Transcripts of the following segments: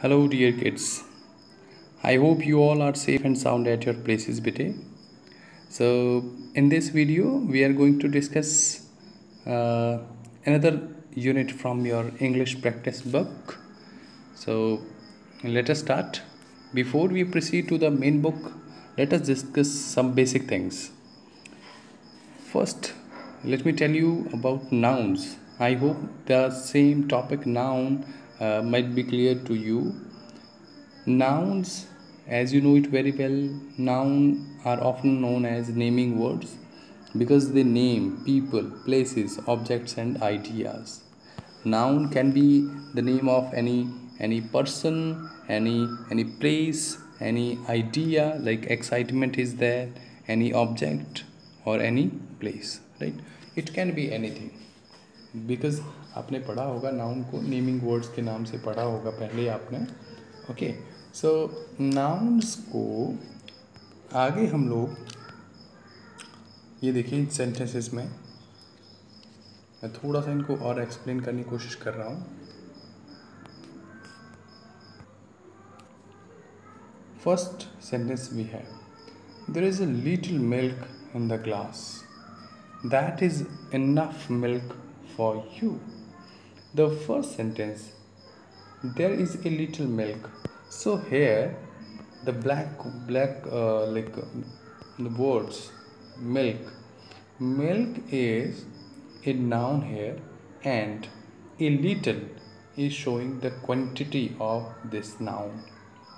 Hello, dear kids. I hope you all are safe and sound at your places today. So, in this video, we are going to discuss uh, another unit from your English practice book. So, let us start. Before we proceed to the main book, let us discuss some basic things. First, let me tell you about nouns. I hope the same topic noun might be clear to you. Nouns, as you know it very well, noun are often known as naming words because they name people, places, objects, and ideas. Noun can be the name of any person, any place, any idea, like excitement is there, any object or any place, right? It can be anything. Because आपने पढ़ा होगा noun को naming words के नाम से पढ़ा होगा पहले आपने. ओके, सो नाउन्स को आगे हम लोग ये देखिए इन सेंटेंसेस में मैं थोड़ा सा इनको और एक्सप्लेन करने की कोशिश कर रहा हूँ. First sentence we have, there is a little milk in the glass, that is enough milk for you. The first sentence, there is a little milk. So here the black the words milk is a noun here, and a little is showing the quantity of this noun.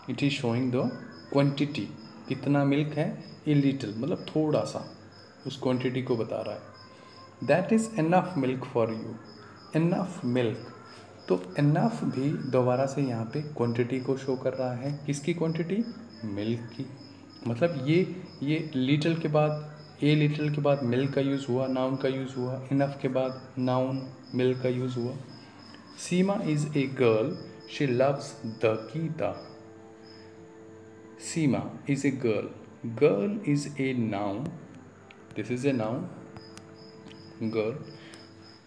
It is showing the quantity. कितना milk है, a little मतलब थोड़ा सा, उस quantity को बता रहा है. That is enough milk for you. Enough milk, तो इनफ भी दोबारा से यहाँ पे क्वांटिटी को शो कर रहा है. किसकी क्वांटिटी? मिल्क की. मतलब ये लिटिल के बाद, ए लिटिल के बाद मिल्क का यूज़ हुआ, नाउन का यूज़ हुआ. इनफ के बाद नाउन मिल्क का यूज़ हुआ. Seema is a girl, she loves the Geeta. Seema is a girl, girl is a noun, this is a noun girl.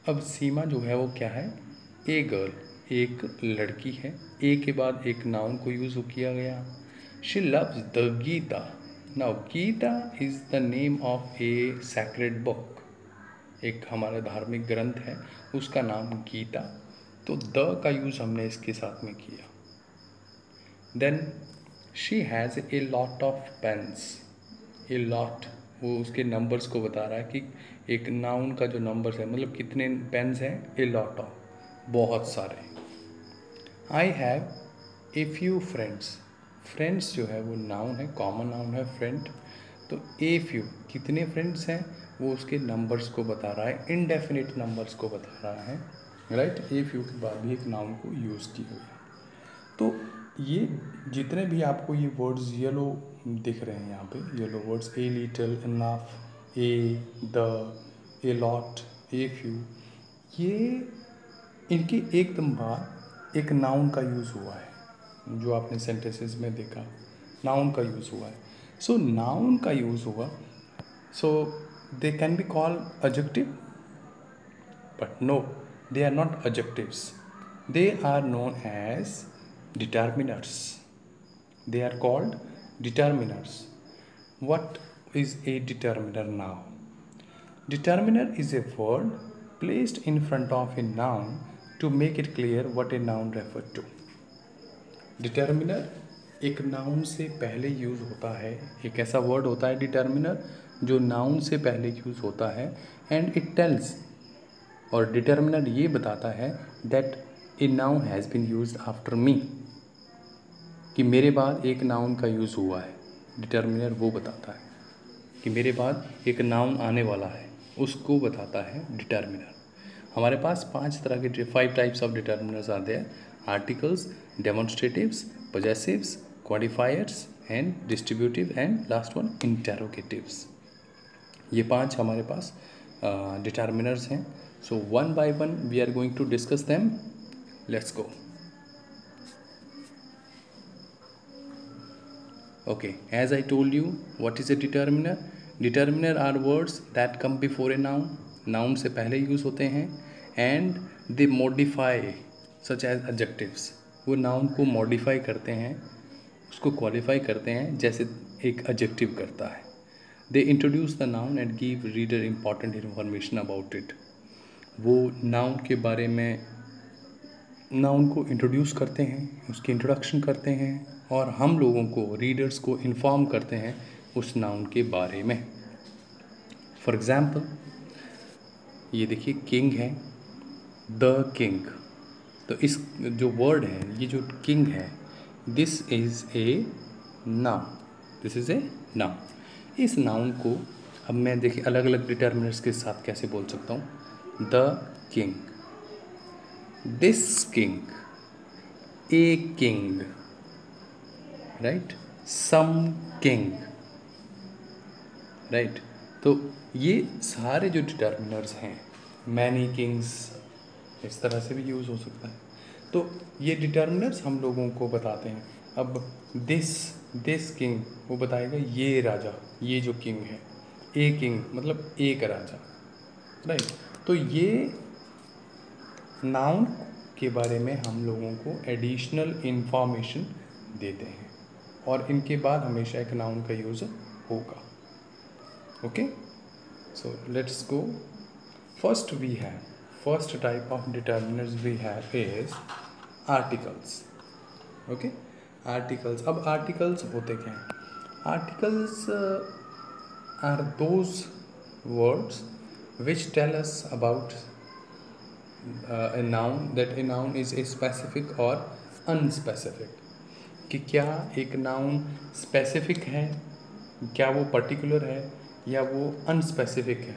अब सीमा जो है वो क्या है? ए गर्ल, एक लड़की है. ए के बाद एक नाउन को यूज़ किया गया. She loves the Gita. Now Gita is the name of a sacred book. एक हमारा धार्मिक ग्रंथ है, उसका नाम गीता. तो द का यूज़ हमने इसके साथ में किया. Then she has a lot of pens. A lot वो उसके नंबर्स को बता रहा है कि एक नाउन का जो नंबर्स है मतलब कितने पेन्स हैं. ए लॉट ऑफ, बहुत सारे. I have a few friends. Friends जो है वो नाउन है, कॉमन नाउन है फ्रेंड. तो ए फ्यू कितने फ्रेंड्स हैं वो उसके नंबर्स को बता रहा है, इनडेफिनिट नंबर्स को बता रहा है, राइट. ए फ्यू के बाद भी एक नाउन को यूज़ किया गया. तो ये जितने भी आपको ये वर्ड्स येलो दिख रहे हैं यहाँ पे, yellow words, a little, enough, A, the, a lot, a few, ये इनके एकदम बाद एक नाउन का यूज़ हुआ है. जो आपने सेंटेंसेस में देखा नाउन का यूज़ हुआ है. सो नाउन का यूज़ हुआ, so they can be called adjective, but no, they are not adjectives. They are known as determiners. They are called determiners. What is a determiner now? Determiner is a word placed in front of a noun to make it clear what a noun referred to. Determiner एक noun से पहले use होता है. एक ऐसा word होता है determiner जो नाउन से पहले यूज़ होता है. एंड इट टेल्स, और डिटर्मिनर ये बताता है that a noun has been used after me, कि मेरे बाद एक नाउन का यूज़ हुआ है. डिटर्मिनर वो बताता है कि मेरे बाद एक नाउन आने वाला है, उसको बताता है डिटर्मिनर. हमारे पास 5 तरह के 5 टाइप्स ऑफ डिटर्मिनर्स आते हैं: articles, demonstratives, possessives, quantifiers and distributive, and last one interrogatives. ये 5 हमारे पास डिटर्मिनर्स हैं. So one by one we are going to discuss them. Let's go. Okay, as I told you, what is a determiner? Determiner are words that come before a noun. Noun से पहले use होते हैं. And they modify such as adjectives. वो noun को modify करते हैं, उसको qualify करते हैं जैसे एक एडजेक्टिव करता है। They introduce the noun and give reader important information about it. वो नाउन के बारे में नाउन को इंट्रोड्यूस करते हैं, उसकी इंट्रोडक्शन करते हैं और हम लोगों को, रीडर्स को इन्फॉर्म करते हैं उस नाउन के बारे में। फॉर एग्ज़ाम्पल ये देखिए किंग है, द किंग। तो इस जो वर्ड है, ये जो किंग है, this is a noun, this is a noun. इस नाउन को अब मैं देखिए अलग अलग डिटर्मिनर्स के साथ कैसे बोल सकता हूँ। The king, this king, a king, right, some king, right. तो ये सारे जो डिटर्मिनर्स हैं, मैनी किंग्स, इस तरह से भी यूज़ हो सकता है। तो ये डिटर्मिनर्स हम लोगों को बताते हैं। अब दिस किंग वो बताएगा ये राजा, ये जो किंग है। ए किंग मतलब एक राजा, राइट। तो ये नाउन के बारे में हम लोगों को एडिशनल इंफॉर्मेशन देते हैं और इनके बाद हमेशा एक नाउन का यूज़ होगा। Okay, so let's go. First type of determiners we have is articles. Okay, articles. अब articles होते क्या हैं? Articles are those words which tell us about a noun, that a noun is a specific or unspecific. कि क्या एक noun specific है, क्या वो पर्टिकुलर है या वो अनस्पेसिफिक है,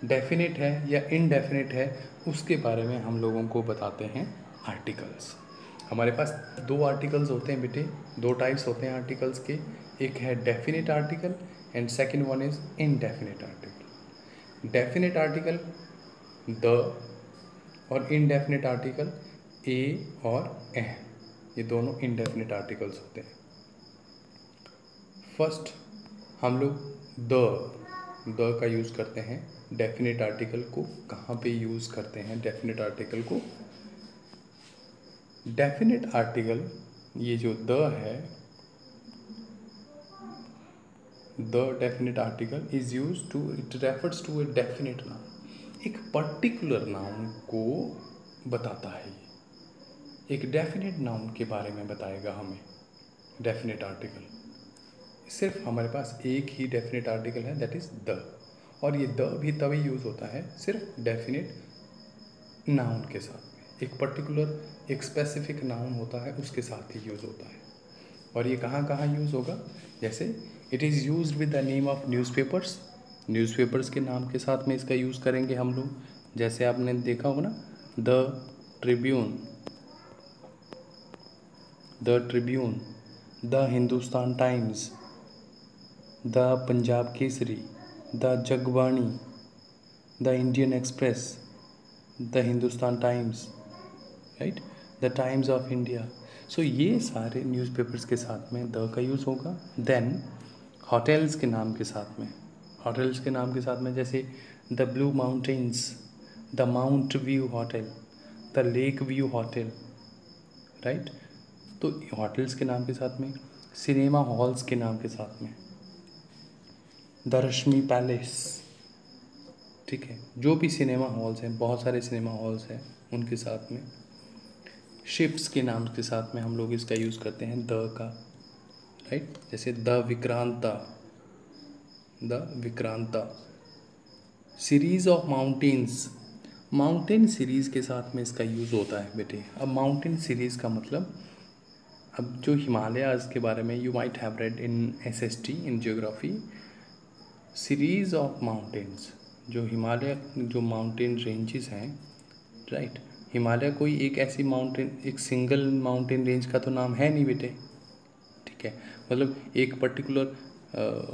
डेफिनेट है या इनडेफिनेट है, उसके बारे में हम लोगों को बताते हैं आर्टिकल्स। हमारे पास दो आर्टिकल्स होते हैं बेटे, दो टाइप्स होते हैं आर्टिकल्स के। एक है definite article and second one is indefinite article. Definite article the और इनडेफिनेट आर्टिकल ए और ए, ये दोनों इनडेफिनेट आर्टिकल्स होते हैं। फर्स्ट हम लोग द का यूज़ करते हैं। डेफिनेट आर्टिकल को कहाँ पे यूज़ करते हैं? डेफिनेट आर्टिकल को, डेफिनेट आर्टिकल ये जो द है, the definite article is use to, it refers to a definite noun. एक पर्टिकुलर नाउन को बताता है, ये एक डेफिनेट नाउन के बारे में बताएगा हमें डेफिनेट आर्टिकल। सिर्फ हमारे पास एक ही डेफिनेट आर्टिकल है, दैट इज़ द, और ये द भी तभी यूज़ होता है सिर्फ डेफिनेट नाउन के साथ में। एक पर्टिकुलर, एक स्पेसिफिक नाउन होता है उसके साथ ही यूज़ होता है। और ये कहाँ कहाँ यूज़ होगा? जैसे it is used with the name of newspapers, newspapers के नाम के साथ में इसका यूज़ करेंगे हम लोग। जैसे आपने देखा होगा ना, the Tribune, the Tribune, the Hindustan Times, the Punjab Kesari, the Jagbani, the Indian Express, the Hindustan Times, right, the Times of India. So ये सारे न्यूज़पेपर्स के साथ में द का यूज़ होगा। देन होटल्स के नाम के साथ में, होटल्स के नाम के साथ में जैसे the blue mountains, the mount view hotel, the lake view hotel, right. तो होटल्स के नाम के साथ में, सिनेमा हॉल्स के नाम के साथ में द रश्मि पैलेस, ठीक है, जो भी सिनेमा हॉल्स हैं, बहुत सारे सिनेमा हॉल्स हैं, उनके साथ में। शिप्स के नाम के साथ में हम लोग इसका यूज़ करते हैं द का, राइट। जैसे the विक्रांता, the विक्रांता। Series of mountains, mountain series के साथ में इसका यूज़ होता है बेटे। अब माउंटेन सीरीज़ का मतलब, अब जो हिमालयाज़ के बारे में you might have read in SST in geography, series of mountains, जो हिमालय, जो माउंटेन रेंजेस हैं, राइट। हिमालय कोई एक ऐसी माउंटेन, एक सिंगल माउंटेन रेंज का तो नाम है नहीं बेटे, ठीक है। मतलब एक पर्टिकुलर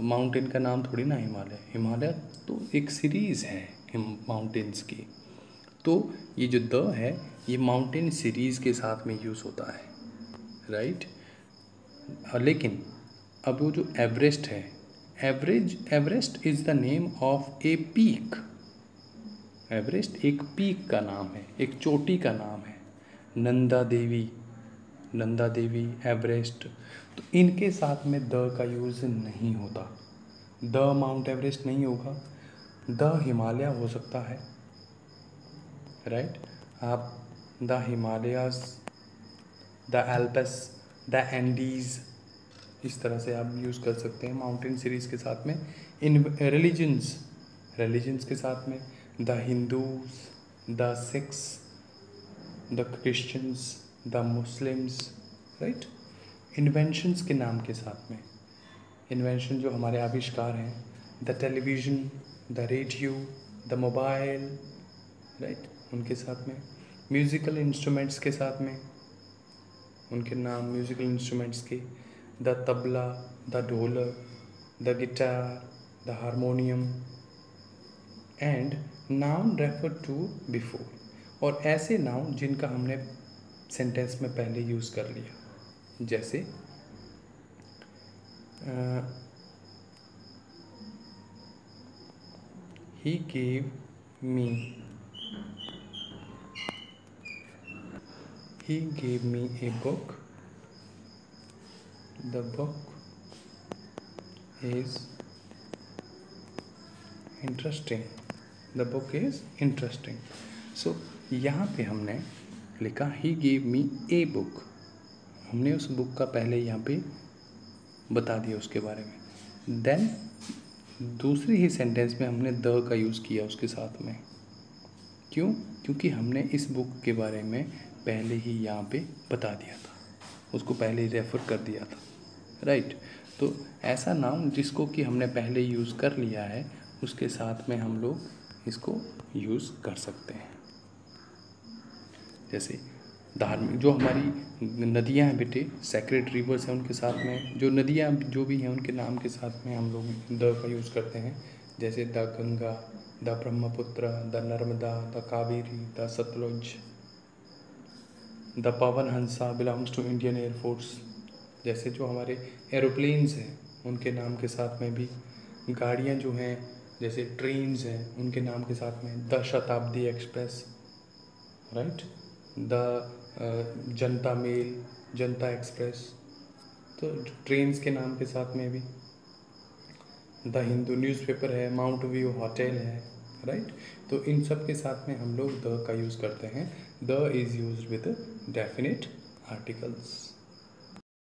माउंटेन का नाम थोड़ी ना हिमालय, हिमालय तो एक सीरीज़ है माउंटेन्स की। तो ये जो द है, ये माउंटेन सीरीज़ के साथ में यूज़ होता है, राइट। लेकिन अब वो जो एवरेस्ट है, Everest is the name of a peak. Everest एक पीक का नाम है, एक चोटी का नाम है। नंदा देवी, नंदा देवी, एवरेस्ट, तो इनके साथ में द का यूज़ नहीं होता। द माउंट एवरेस्ट नहीं होगा, द हिमालय हो सकता है, राइट। आप the Himalayas, the Alps, the Andes, इस तरह से आप यूज़ कर सकते हैं माउंटेन सीरीज़ के साथ में। इन रिलीजन्स के साथ में the Hindus, the Sikhs, the Christians, the Muslims, right. Inventions के नाम के साथ में, इन्वेंशन जो हमारे आविष्कार हैं, the television, the radio, the mobile, right, उनके साथ में। म्यूज़िकल इंस्ट्रूमेंट्स के साथ में उनके नाम, म्यूज़िकल इंस्ट्रूमेंट्स के, the tabla, the dholak, the guitar, the harmonium, and noun refer to before, और ऐसे नाउन जिनका हमने सेंटेंस में पहले यूज़ कर लिया, जैसे he gave me a book, the book is interesting, the book is interesting। सो यहाँ पे हमने लिखा he gave me a book, हमने उस बुक का पहले यहाँ पे बता दिया उसके बारे में। देन दूसरी ही सेंटेंस में हमने द का यूज़ किया उसके साथ में। क्यों? क्योंकि हमने इस बुक के बारे में पहले ही यहाँ पे बता दिया था, उसको पहले ही रेफ़र कर दिया था, राइट। तो ऐसा नाउन जिसको कि हमने पहले यूज़ कर लिया है, उसके साथ में हम लोग इसको यूज़ कर सकते हैं। जैसे धार्मिक, जो हमारी नदियाँ हैं बेटे, सेक्रेड रिवर्स हैं, उनके साथ में जो नदियाँ जो भी हैं उनके नाम के साथ में हम लोग द का यूज़ करते हैं। जैसे the Ganga, the Brahmaputra, the Narmada, the Kaveri, the Sutlej, the Pawan Hansa belongs to Indian air force. जैसे जो हमारे एरोप्लेन्स हैं उनके नाम के साथ में भी, गाड़ियाँ जो हैं जैसे ट्रेन्स हैं उनके नाम के साथ में द शताब्दी express, right, the Janata mail, Janata express, तो ट्रेन्स के नाम के साथ में भी द हिंदू न्यूज़पेपर है, माउंट व्यू होटल है, राइट। तो इन सब के साथ में हम लोग द का यूज़ करते हैं। The is used with definite articles.